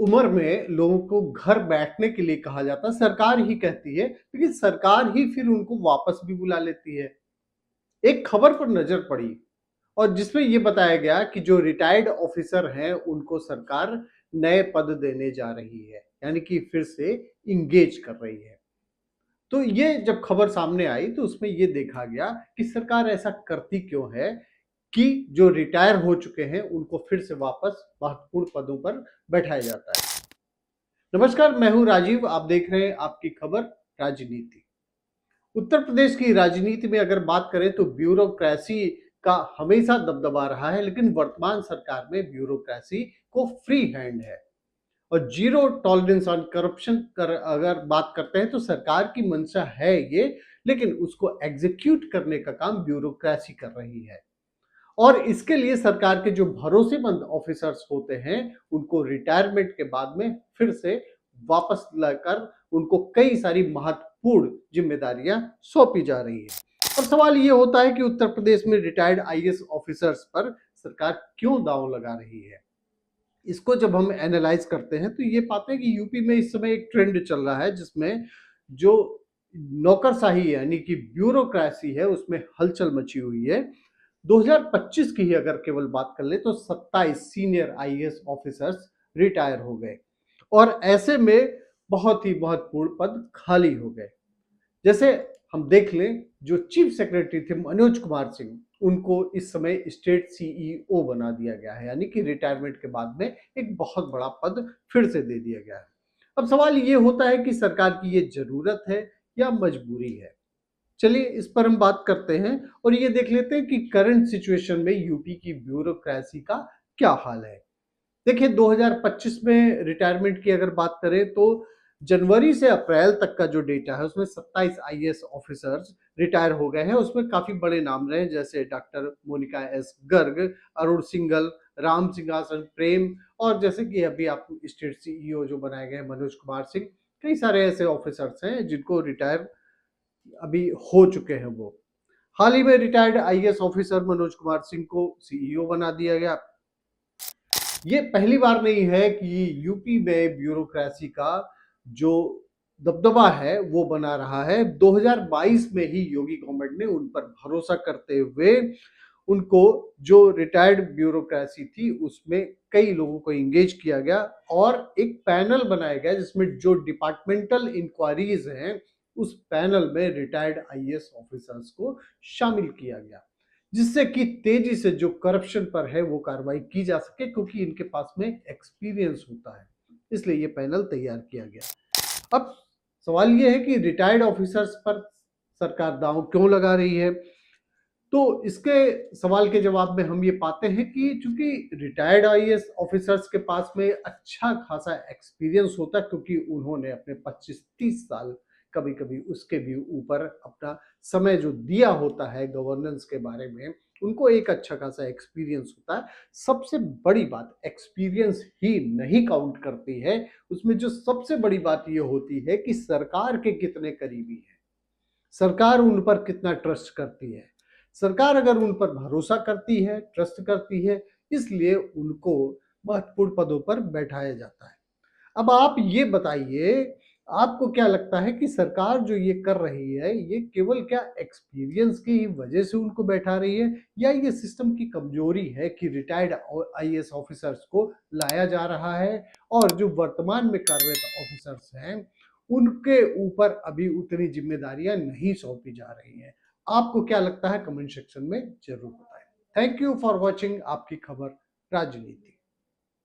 उम्र में लोगों को घर बैठने के लिए कहा जाता है, सरकार ही कहती है, लेकिन सरकार ही फिर उनको वापस भी बुला लेती है। एक खबर पर नजर पड़ी और जिसमें ये बताया गया कि जो रिटायर्ड ऑफिसर हैं उनको सरकार नए पद देने जा रही है, यानी कि फिर से इंगेज कर रही है। तो ये जब खबर सामने आई तो उसमें ये देखा गया कि सरकार ऐसा करती क्यों है कि जो रिटायर हो चुके हैं उनको फिर से वापस महत्वपूर्ण पदों पर बैठाया जाता है। नमस्कार, मैं हूं राजीव, आप देख रहे हैं आपकी खबर राजनीति। उत्तर प्रदेश की राजनीति में अगर बात करें तो ब्यूरोक्रेसी का हमेशा दबदबा रहा है, लेकिन वर्तमान सरकार में ब्यूरोक्रेसी को फ्री हैंड है और जीरो टॉलरेंस ऑन करप्शन कर अगर बात करते हैं तो सरकार की मंशा है ये, लेकिन उसको एग्जीक्यूट करने का काम ब्यूरोक्रेसी कर रही है। और इसके लिए सरकार के जो भरोसेमंद ऑफिसर्स होते हैं उनको रिटायरमेंट के बाद में फिर से वापस लाकर उनको कई सारी महत्वपूर्ण जिम्मेदारियां सौंपी जा रही है। और सवाल ये होता है कि उत्तर प्रदेश में रिटायर्ड आईएएस ऑफिसर्स पर सरकार क्यों दांव लगा रही है। इसको जब हम एनालाइज करते हैं तो ये पाते हैं कि यूपी में इस समय एक ट्रेंड चल रहा है जिसमें जो नौकरशाही यानी कि ब्यूरोक्रेसी है उसमें हलचल मची हुई है। 2025 की ही अगर केवल बात कर ले तो 27 सीनियर आईएएस ऑफिसर्स रिटायर हो गए और ऐसे में बहुत ही महत्वपूर्ण पद खाली हो गए। जैसे हम देख लें, जो चीफ सेक्रेटरी थे मनोज कुमार सिंह, उनको इस समय स्टेट सीईओ बना दिया गया है, यानी कि रिटायरमेंट के बाद में एक बहुत बड़ा पद फिर से दे दिया गया है। अब सवाल ये होता है कि सरकार की ये जरूरत है या मजबूरी है। चलिए इस पर हम बात करते हैं और ये देख लेते हैं कि करंट सिचुएशन में यूपी की ब्यूरोक्रेसी का क्या हाल है। देखिए 2025 में रिटायरमेंट की अगर बात करें तो जनवरी से अप्रैल तक का जो डेटा है उसमें 27 आईएएस ऑफिसर्स रिटायर हो गए हैं। उसमें काफी बड़े नाम रहे जैसे डॉक्टर मोनिका एस गर्ग, अरुण सिंघल, राम सिंहासन प्रेम और जैसे कि अभी आपको स्टेट सीईओ जो बनाए गए मनोज कुमार सिंह, कई सारे ऐसे ऑफिसर्स हैं जिनको रिटायर अभी हो चुके हैं। वो हाल ही में retired IAS officer Manoj Kumar Singh को सीईओ बना दिया गया। ये पहली बार नहीं है कि यूपी में ब्यूरोक्रेसी का जो दबदबा है वो बना रहा है। 2022 में ही योगी गवर्नमेंट ने उन पर भरोसा करते हुए उनको जो रिटायर्ड ब्यूरोक्रेसी थी उसमें कई लोगों को इंगेज किया गया और एक पैनल बनाया गया जिसमें जो डिपार्टमेंटल इंक्वायरीज हैं उस पैनल में रिटायर्ड आईएएस ऑफिसर्स को शामिल किया गया, जिससे कि तेजी से जो करप्शन पर है वो कार्रवाई की जा सके, क्योंकि इनके पास में एक्सपीरियंस होता है, इसलिए ये पैनल तैयार किया गया। अब सवाल ये है कि रिटायर्ड ऑफिसर्स पर सरकार दांव क्यों लगा रही है। तो इसके सवाल के जवाब में हम ये पाते हैं कि चूंकि रिटायर्ड आईएएस ऑफिसर्स के पास में अच्छा खासा एक्सपीरियंस होता है, क्योंकि उन्होंने अपने 25-30 साल, कभी कभी उसके भी ऊपर अपना समय जो दिया होता है गवर्नेंस के बारे में, उनको एक अच्छा खासा एक्सपीरियंस होता है। सबसे बड़ी बात एक्सपीरियंस ही नहीं काउंट करती है, उसमें जो सबसे बड़ी बात ये होती है कि सरकार के कितने करीबी है, सरकार उन पर कितना ट्रस्ट करती है। सरकार अगर उन पर भरोसा करती है, ट्रस्ट करती है, इसलिए उनको महत्वपूर्ण पदों पर बैठाया जाता है। अब आप ये बताइए, आपको क्या लगता है कि सरकार जो ये कर रही है ये केवल क्या एक्सपीरियंस की ही वजह से उनको बैठा रही है, या ये सिस्टम की कमजोरी है कि रिटायर्ड आईएएस ऑफिसर्स को लाया जा रहा है और जो वर्तमान में कार्यरत ऑफिसर्स हैं उनके ऊपर अभी उतनी जिम्मेदारियां नहीं सौंपी जा रही हैं। आपको क्या लगता है कमेंट सेक्शन में जरूर बताएं। थैंक यू फॉर वॉचिंग आपकी खबर राजनीति।